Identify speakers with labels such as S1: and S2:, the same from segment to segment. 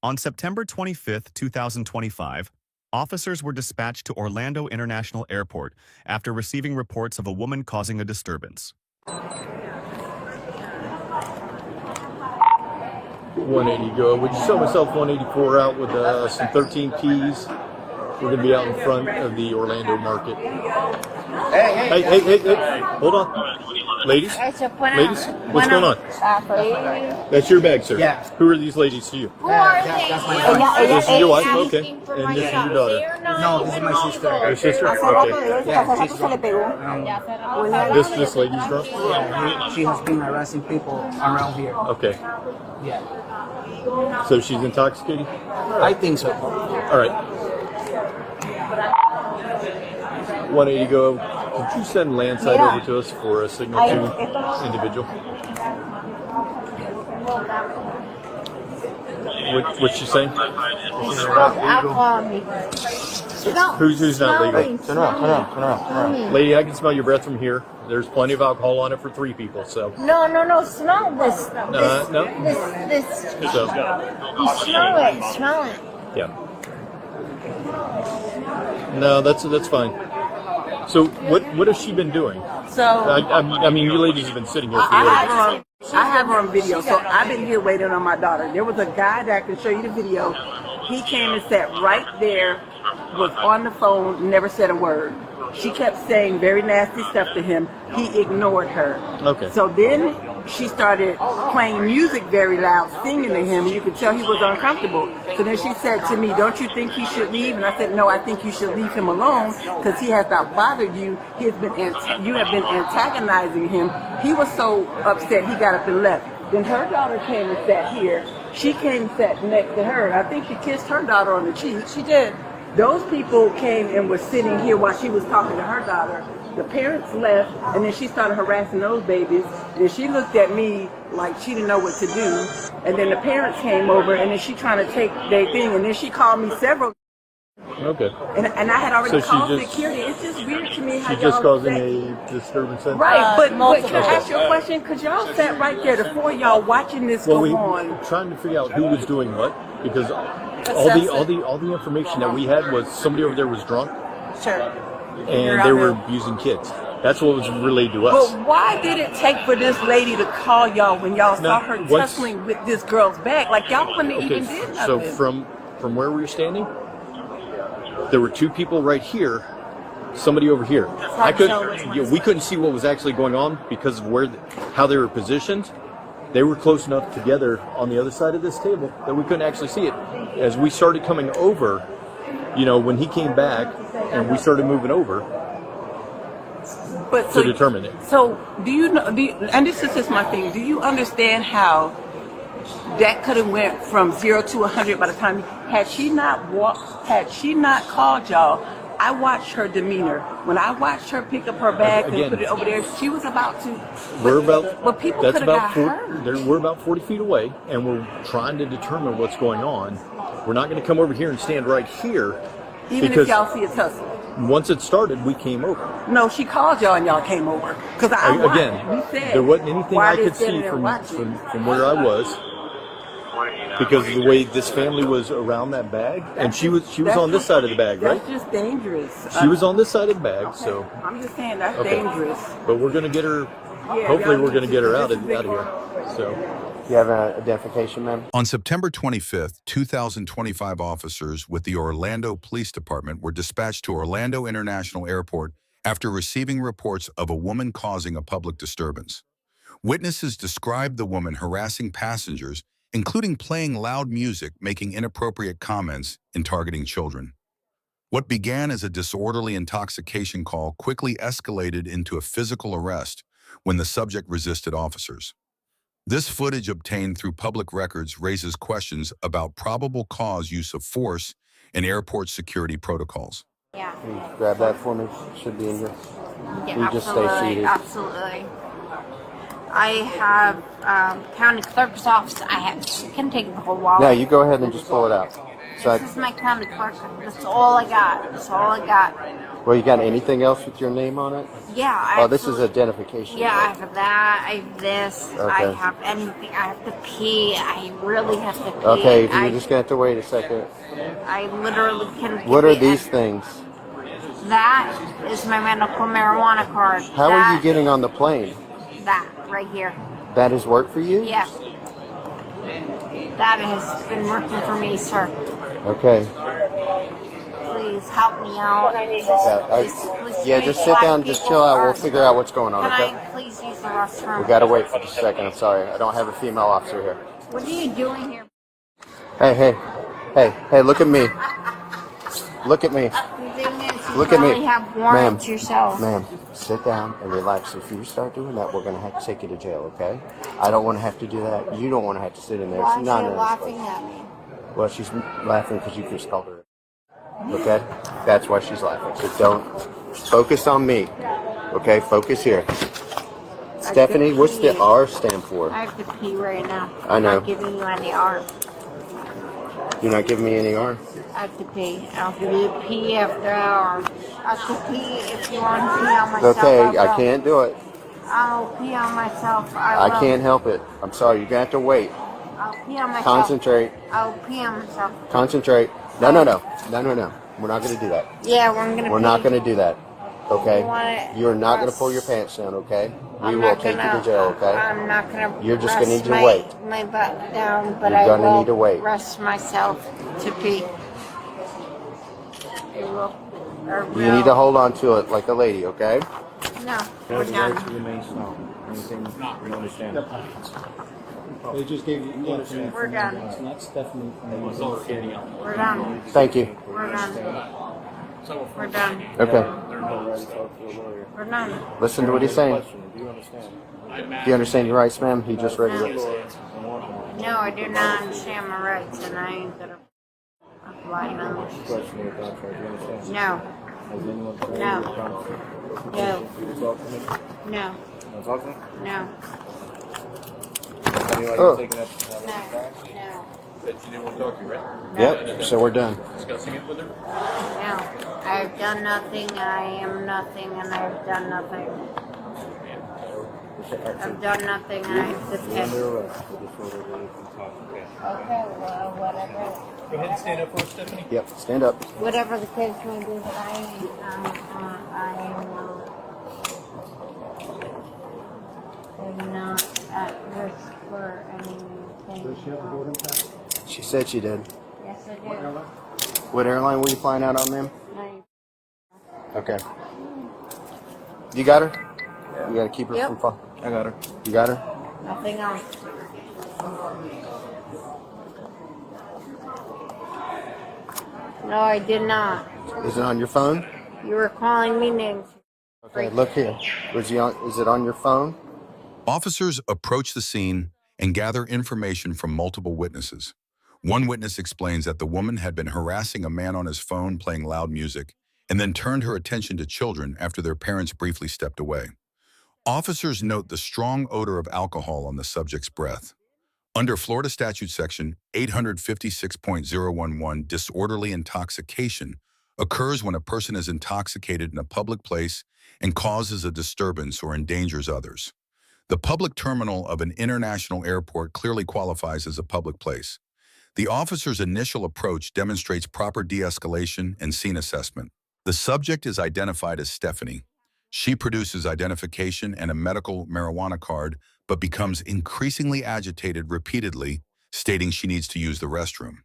S1: On September 25, 2025, officers were dispatched to Orlando International Airport after receiving reports of a woman causing a disturbance.
S2: 180 go. We just saw myself 184 out with some 13 keys. We're going to be out in front of the Orlando market. Hey. Hold on. Ladies? Ladies? What's going on? That's your bag, sir?
S3: Yeah.
S2: Who are these ladies to you?
S3: Who are they? That's my daughter.
S2: This is your wife? Okay. And this is your daughter?
S3: No, this is my sister.
S2: Your sister? Okay.
S3: Yeah, she's drunk.
S2: This lady's drunk?
S3: Yeah, she has been harassing people around here.
S2: Okay.
S3: Yeah.
S2: So she's intoxicated?
S3: I think so.
S2: All right. 180 go. Could you send landside over to us for a signal to individual? What's she saying? Who's not legal?
S3: Turn around.
S2: Lady, I can smell your breath from here. There's plenty of alcohol on it for 3 people, so.
S4: No, smell this.
S2: No?
S4: This.
S2: So,
S4: You smell it.
S2: yeah. No, that's fine. So what has she been doing?
S5: So
S2: I mean, you ladies have been sitting here for
S5: I have her on video. So I've been here waiting on my daughter. There was a guy that I can show you the video. He came and sat right there, was on the phone, never said a word. She kept saying very nasty stuff to him. He ignored her.
S2: Okay.
S5: So then she started playing music very loud, singing to him. You could tell he was uncomfortable. So then she said to me, "Don't you think he should leave?" And I said, "No, I think you should leave him alone because he has not bothered you. You have been antagonizing him." He was so upset he got up and left. Then her daughter came and sat here. She came and sat next to her. I think she kissed her daughter on the cheek. She did. Those people came and were sitting here while she was talking to her daughter. The parents left, and then she started harassing those babies. And she looked at me like she didn't know what to do. And then the parents came over, and then she trying to take their thing. And then she called me several.
S2: Okay.
S5: And I had already
S2: So
S5: called
S2: just-
S5: security. It's just weird to me how
S2: She's just
S5: y'all
S2: causing
S5: say-
S2: a disturbance. Then?
S5: Right, but can I
S2: Okay.
S5: ask you a question? Because y'all sat right there, the 4 of y'all watching this
S2: Well,
S5: go
S2: we
S5: on.
S2: trying to figure out who was doing what because all the information that we had was somebody over there was drunk
S5: Sure.
S2: and they were abusing kids. That's what was relayed to us.
S5: But why did it take for this lady to call y'all when y'all saw her
S2: once-
S5: tussling with this girl's bag? Like y'all wouldn't have
S2: Okay,
S5: even did
S2: so
S5: nothing.
S2: from where we were standing, there were 2 people right here, somebody over here. We couldn't see what was actually going on because of how they were positioned. They were close enough together on the other side of this table that we couldn't actually see it. As we started coming over, when he came back and we started moving over
S5: But
S2: to determine it.
S5: So do you know? And this is just my thing. Do you understand how that could have went from 0 to 100 by the time had she not called y'all? I watched her demeanor. When I watched her pick up her bags and put it over there, she was about to. But people could have got hurt.
S2: We're about 40 feet away, and we're trying to determine what's going on. We're not going to come over here and stand right here.
S5: Even if y'all see a tussle.
S2: Once it started, we came over.
S5: No, she called y'all and y'all came over. Because
S2: there wasn't anything I could see from where I was. Because of the way this family was around that bag, and she was on this side of the bag, right?
S5: That's just dangerous.
S2: She was on this side of the bag, so.
S5: I'm just saying that's dangerous.
S2: But we're gonna get her. Hopefully, we're gonna get her out of here. So.
S3: You have an identification, ma'am?
S6: On September 25th, 2025 officers with the Orlando Police Department were dispatched to Orlando International Airport after receiving reports of a woman causing a public disturbance. Witnesses described the woman harassing passengers, including playing loud music, making inappropriate comments, and targeting children. What began as a disorderly intoxication call quickly escalated into a physical arrest when the subject resisted officers. This footage obtained through public records raises questions about probable cause use of force and airport security protocols.
S4: Yeah.
S3: Can you grab that for me? Should be in here.
S4: Yeah,
S3: You just stay seated.
S4: Absolutely. I have county clerk's office. It can take the whole wallet.
S3: No, you go ahead and just pull it out. So
S4: This is my county clerk. That's all I got.
S3: Well, you got anything else with your name on it?
S4: Yeah.
S3: Oh, this is identification.
S4: Yeah, I have that. I have this. I
S3: Okay.
S4: have anything. I have to pee. I really have to pee.
S3: Okay, you're just gonna have to wait a second.
S4: I literally can.
S3: What are these things?
S4: That is my medical marijuana card.
S3: How are you getting on the plane?
S4: That right here.
S3: That is work for you?
S4: Yeah. That has been working for me, sir.
S3: Okay.
S4: Please help me out.
S3: Yeah, just sit down, just chill out. We'll figure out what's going on,
S4: Can
S3: okay?
S4: I please use the restroom?
S3: We gotta wait for just a second. I'm sorry. I don't have a female officer here.
S4: What are you doing here?
S3: Hey, look at me. Look at me.
S4: The thing is, you
S3: Look at me.
S4: probably have warrants yourself.
S3: Ma'am, sit down and relax. If you start doing that, we're gonna have to take you to jail, okay? I don't want to have to do that. You don't want to have to sit in there.
S4: Why
S3: It's
S4: is
S3: not
S4: she
S3: in
S4: laughing at me?
S3: Well, she's laughing because you just called her. Okay? That's why she's laughing. So don't focus on me. Okay? Focus here. Stephanie, what's the R stand for?
S4: I have to pee right now.
S3: I know.
S4: I'm not giving you any R.
S3: You're not giving me any R?
S4: I have to pee. I'll give you a pee after hour. I have to pee if you want to pee on myself.
S3: Okay,
S4: I
S3: I can't do it.
S4: I'll pee on myself.
S3: I can't help it. I'm sorry. You're gonna have to wait.
S4: I'll pee on myself.
S3: Concentrate.
S4: I'll pee on myself.
S3: Concentrate. No. We're not gonna do that.
S4: Yeah, we're
S3: not gonna do that. Okay?
S4: You want it
S3: You're not gonna
S4: rest.
S3: pull your pants down, okay? We
S4: I'm
S3: will
S4: not
S3: take you
S4: gonna-
S3: to jail, okay?
S4: I'm not gonna.
S3: You're just
S4: rest
S3: gonna need to
S4: my,
S3: wait.
S4: my butt down, but
S3: You're
S4: I
S3: gonna
S4: will
S3: need to wait.
S4: rest myself to pee. I will.
S3: You need to hold on to it like a lady, okay?
S4: No, we're done.
S7: They just gave you information.
S4: We're done.
S7: It's not Stephanie.
S4: We're done.
S3: Thank you.
S4: We're done. We're done.
S3: Okay.
S4: We're done.
S3: Listen to what he's saying. Do you understand your rights, ma'am? He just read it.
S4: No, I do not understand my rights, and I ain't gonna apply them. No. No. No. No. No.
S3: Oh.
S4: No.
S3: Yep, so we're done.
S4: No. I've done nothing, I am nothing, and I've done nothing. I've done nothing, and I have to pay. Okay, well, whatever.
S7: Go ahead and stand up for us, Stephanie.
S3: Yep, stand up.
S4: Whatever the kids may do, but I am not at risk for anything.
S3: She said she did.
S4: Yes, I do.
S3: What airline were you flying out on, ma'am? Okay. You got her? You gotta keep her
S4: Yep.
S3: from falling. I got her. You got her?
S4: Nothing else. No, I did not.
S3: Is it on your phone?
S4: You were calling me names.
S3: Okay, look here. Is it on your phone?
S6: Officers approach the scene and gather information from multiple witnesses. One witness explains that the woman had been harassing a man on his phone playing loud music and then turned her attention to children after their parents briefly stepped away. Officers note the strong odor of alcohol on the subject's breath. Under Florida Statute Section 856.011, disorderly intoxication occurs when a person is intoxicated in a public place and causes a disturbance or endangers others. The public terminal of an international airport clearly qualifies as a public place. The officer's initial approach demonstrates proper de-escalation and scene assessment. The subject is identified as Stephanie. She produces identification and a medical marijuana card, but becomes increasingly agitated repeatedly, stating she needs to use the restroom.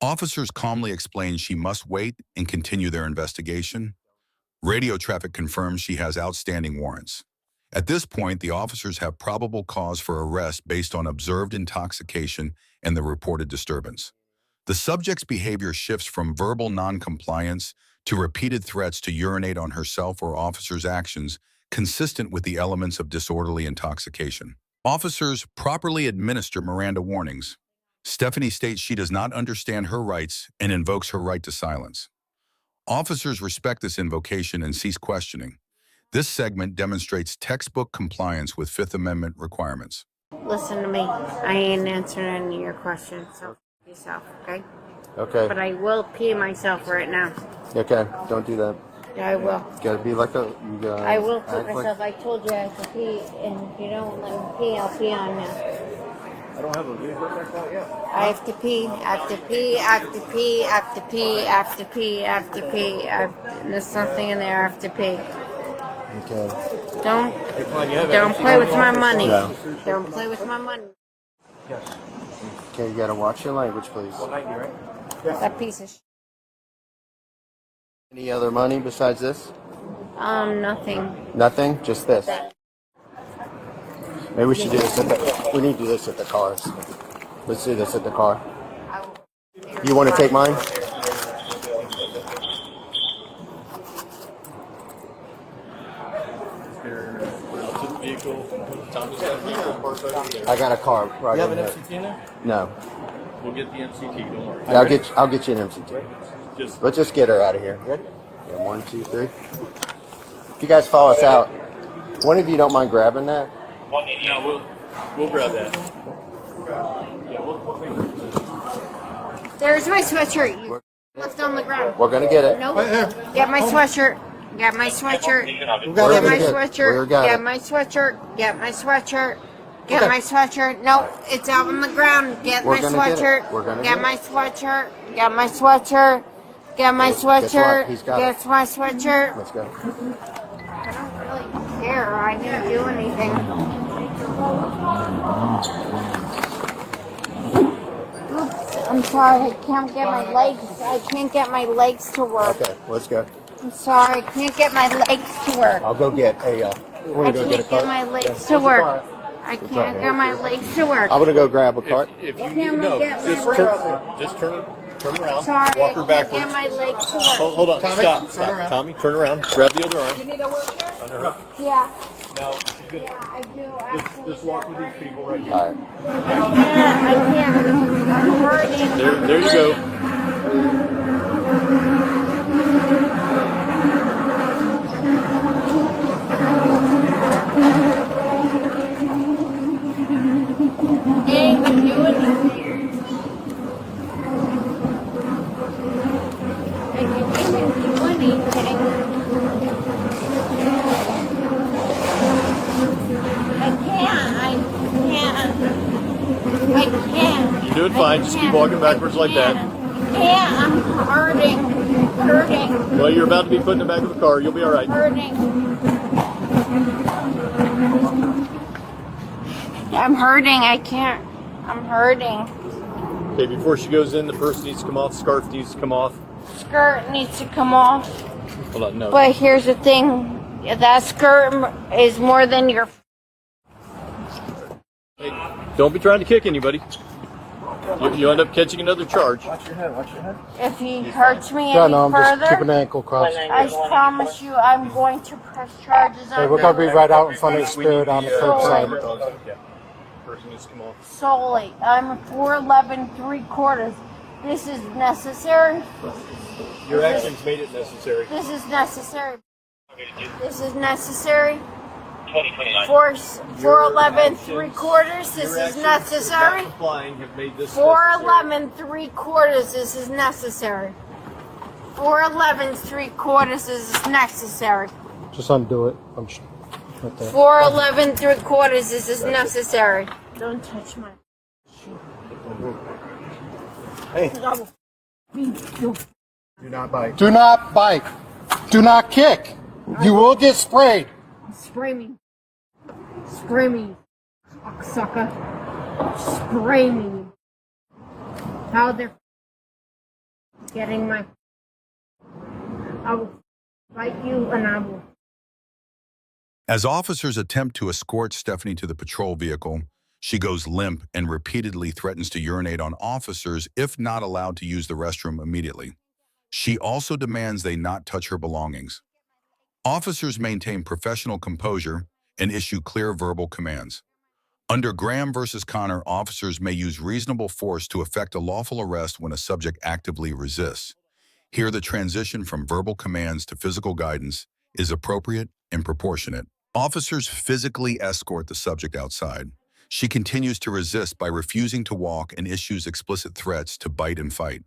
S6: Officers calmly explain she must wait and continue their investigation. Radio traffic confirms she has outstanding warrants. At this point, the officers have probable cause for arrest based on observed intoxication and the reported disturbance. The subject's behavior shifts from verbal non-compliance to repeated threats to urinate on herself or officers' actions consistent with the elements of disorderly intoxication. Officers properly administer Miranda warnings. Stephanie states she does not understand her rights and invokes her right to silence. Officers respect this invocation and cease questioning. This segment demonstrates textbook compliance with Fifth Amendment requirements.
S4: Listen to me. I ain't answering any of your questions, so yourself, okay?
S3: Okay.
S4: But I will pee myself right now.
S3: Okay, don't do that.
S4: I will.
S3: You gotta be like a. You gotta
S4: I will
S3: act
S4: put
S3: like-
S4: myself. I told you I have to pee, and if you don't let me pee, I'll pee on you.
S2: I don't have a vehicle like that yet.
S4: I have to pee. I have to pee. I have to pee. I have to pee. I have to pee. I have to pee. There's something in there. I have to pee.
S3: Okay.
S4: Don't play with my money.
S3: No.
S4: Don't play with my money.
S3: Okay, you gotta watch your language, please.
S4: That piece of.
S3: Any other money besides this?
S4: Nothing.
S3: Nothing. Just this. Maybe we should do this at the. We need to do this at the cars. Let's do this at the car. You want to take mine? I got a car right
S2: You have
S3: in
S2: an
S3: here.
S2: MCT in there?
S3: No.
S2: We'll get the MCT. Don't worry.
S3: Yeah, I'll get you an MCT.
S2: Just
S3: Let's just get her out of here. Ready? Yeah, 1, 2, 3. If you guys follow us out, one of you don't mind grabbing that?
S2: no, we'll grab that.
S4: There's my sweatshirt. You left on the ground.
S3: We're gonna get it.
S4: Nope. Get my sweatshirt. Get my sweatshirt. Get my sweatshirt. Get my sweatshirt. Get my sweatshirt. Get my sweatshirt. No, it's out on the ground. Get my sweatshirt. Get my sweatshirt. Get my sweatshirt. Get my sweatshirt. Get my sweatshirt.
S3: Let's go.
S4: I don't really care. I didn't do anything. Oops, I'm sorry. I can't get my legs. I can't get my legs to work.
S3: Okay, let's go.
S4: I'm sorry. I can't get my legs to work.
S3: I'll go get a.
S4: I
S3: We're gonna go get a
S4: can't
S3: cart.
S4: get my legs to work. I can't get my legs to work.
S3: I'm gonna go grab a cart.
S2: If you
S4: Can't
S2: need, no,
S4: get my
S2: just
S4: legs.
S2: turn around.
S4: Sorry,
S2: Walk her
S4: I can't
S2: backwards.
S4: get my legs to work.
S2: Hold on. Stop. Tommy, turn around. Grab the other arm.
S4: Yeah.
S2: Now,
S4: Yeah, I do.
S2: just walk with these people right here.
S3: All right.
S4: I can't. I'm hurting.
S2: There you go.
S4: Can't even do anything. I can't even do anything. I can't.
S2: You're doing fine. Just keep walking backwards like that.
S4: Yeah, I'm hurting.
S2: Well, you're about to be put in the back of the car. You'll be all right.
S4: I'm hurting. I can't. I'm hurting.
S2: Okay, before she goes in, the purse needs to come off. Scarf needs to come off.
S4: Skirt needs to come off.
S2: Hold on, no.
S4: But here's the thing. That skirt is more than your...
S2: Hey, don't be trying to kick anybody. You end up catching another charge.
S4: If he hurts me
S3: Yeah,
S4: any
S3: no, I'm just keeping
S4: further,
S3: the ankle crossed.
S4: I promise you I'm going to press charges
S3: Hey,
S4: on
S3: we're gonna be
S4: you
S3: right out in front of the Spirit on the curbside.
S2: Yeah. Person needs to come off.
S4: solely. I'm 4'11", 3/4. This is necessary.
S2: Your actions made it necessary.
S4: This is necessary. This is necessary. 4'11", 3/4. This
S2: Your
S4: is
S2: actions
S4: necessary.
S2: not complying have made this
S4: 4'11", 3/4. This is necessary. 4'11", 3/4. This is necessary.
S3: Just undo it. I'm right there.
S4: 4'11", 3/4. This is necessary. Don't touch my.
S3: Hey.
S4: Me.
S3: Do not bite. Do not bite. Do not kick. You will get sprayed.
S4: Spray me. Spray me. Sucker. Spray me. How they're getting my. I will fight you and I will.
S6: As officers attempt to escort Stephanie to the patrol vehicle, she goes limp and repeatedly threatens to urinate on officers if not allowed to use the restroom immediately. She also demands they not touch her belongings. Officers maintain professional composure and issue clear verbal commands. Under Graham versus Connor, officers may use reasonable force to effect a lawful arrest when a subject actively resists. Here, the transition from verbal commands to physical guidance is appropriate and proportionate. Officers physically escort the subject outside. She continues to resist by refusing to walk and issues explicit threats to bite and fight.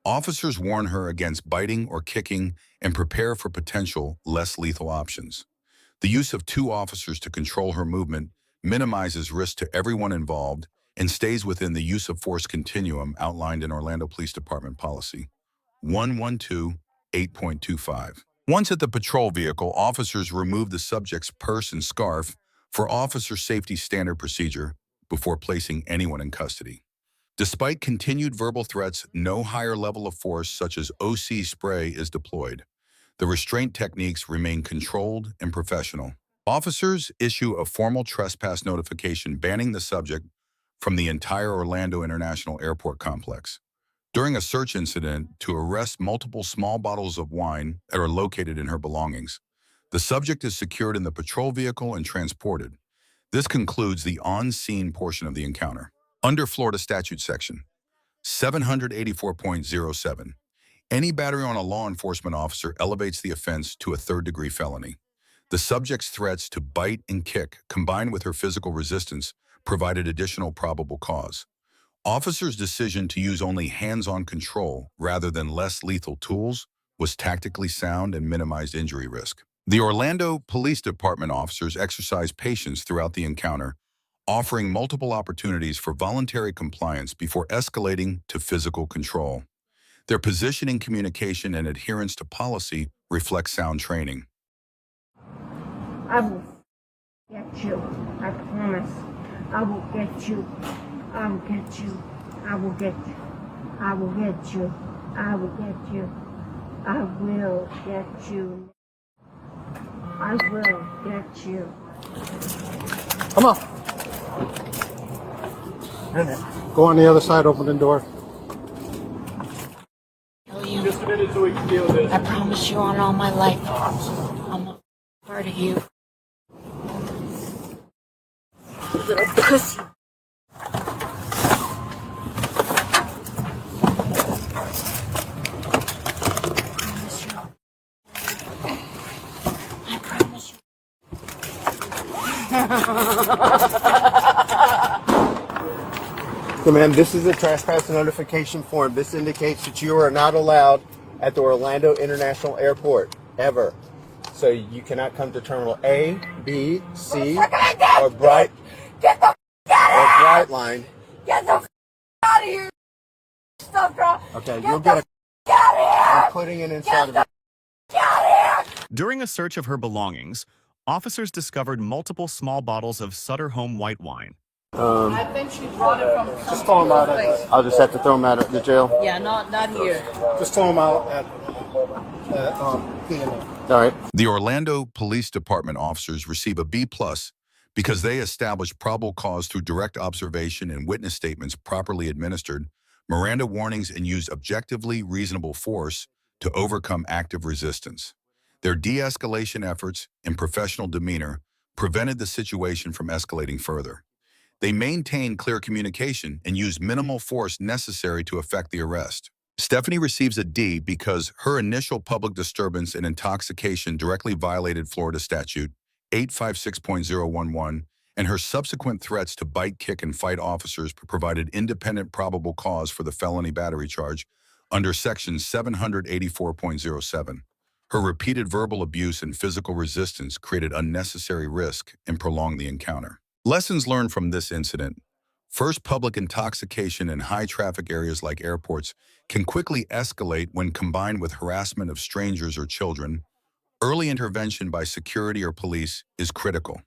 S6: Officers warn her against biting or kicking and prepare for potential less lethal options. The use of 2 officers to control her movement minimizes risk to everyone involved and stays within the use of force continuum outlined in Orlando Police Department Policy 112.8.25. Once at the patrol vehicle, officers remove the subject's purse and scarf for officer safety standard procedure before placing anyone in custody. Despite continued verbal threats, no higher level of force such as OC spray is deployed. The restraint techniques remain controlled and professional. Officers issue a formal trespass notification banning the subject from the entire Orlando International Airport complex. During a search incident to arrest multiple small bottles of wine that are located in her belongings, the subject is secured in the patrol vehicle and transported. This concludes the on-scene portion of the encounter. Under Florida Statute Section 784.07, any battery on a law enforcement officer elevates the offense to a third-degree felony. The subject's threats to bite and kick, combined with her physical resistance, provided additional probable cause. Officers' decision to use only hands-on control rather than less lethal tools was tactically sound and minimized injury risk. The Orlando Police Department officers exercised patience throughout the encounter, offering multiple opportunities for voluntary compliance before escalating to physical control. Their positioning, communication, and adherence to policy reflect sound training.
S4: I will get you. I promise. I will get you. I will get you. I will get you. I will get you. I will get you. I will get you. I will get you.
S3: Come on. Go on the other side, open the door.
S7: Just a minute so we can deal with this.
S8: I promise you on all my life, I'm not part of you. Little pussy. I promise you.
S3: So, ma'am, this is a trespass notification form. This indicates that you are not allowed at the Orlando International Airport, ever. So you cannot come to Terminal A, B, C, or Bright Line.
S8: Get the out of here. Stop, girl.
S3: Okay, you'll get a... I'm putting it inside of it.
S1: During a search of her belongings, officers discovered multiple small bottles of Sutter Home white wine.
S5: I think she brought it from
S3: Just throw them out. I'll just have to throw them out at the jail.
S5: Yeah, not here.
S3: Just throw them out at PNA. All right.
S6: The Orlando Police Department officers receive a B+ because they established probable cause through direct observation and witness statements properly administered, Miranda warnings, and used objectively reasonable force to overcome active resistance. Their de-escalation efforts and professional demeanor prevented the situation from escalating further. They maintained clear communication and used minimal force necessary to effect the arrest. Stephanie receives a D because her initial public disturbance and intoxication directly violated Florida Statute 856.011, and her subsequent threats to bite, kick, and fight officers provided independent probable cause for the felony battery charge under Section 784.07. Her repeated verbal abuse and physical resistance created unnecessary risk and prolonged the encounter. Lessons learned from this incident. First, public intoxication in high-traffic areas like airports can quickly escalate when combined with harassment of strangers or children. Early intervention by security or police is critical.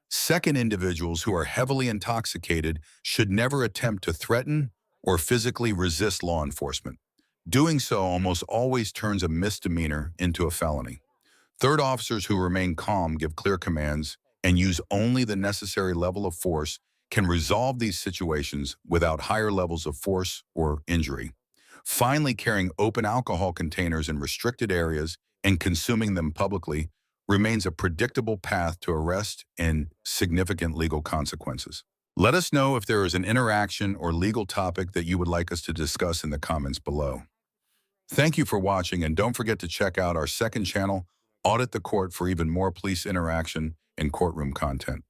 S6: Second, individuals who are heavily intoxicated should never attempt to threaten or physically resist law enforcement. Doing so almost always turns a misdemeanor into a felony. Third, officers who remain calm, give clear commands, and use only the necessary level of force can resolve these situations without higher levels of force or injury. Finally, carrying open alcohol containers in restricted areas and consuming them publicly remains a predictable path to arrest and significant legal consequences. Let us know if there is an interaction or legal topic that you would like us to discuss in the comments below. Thank you for watching, and don't forget to check out our second channel, Audit the Court, for even more police interaction and courtroom content.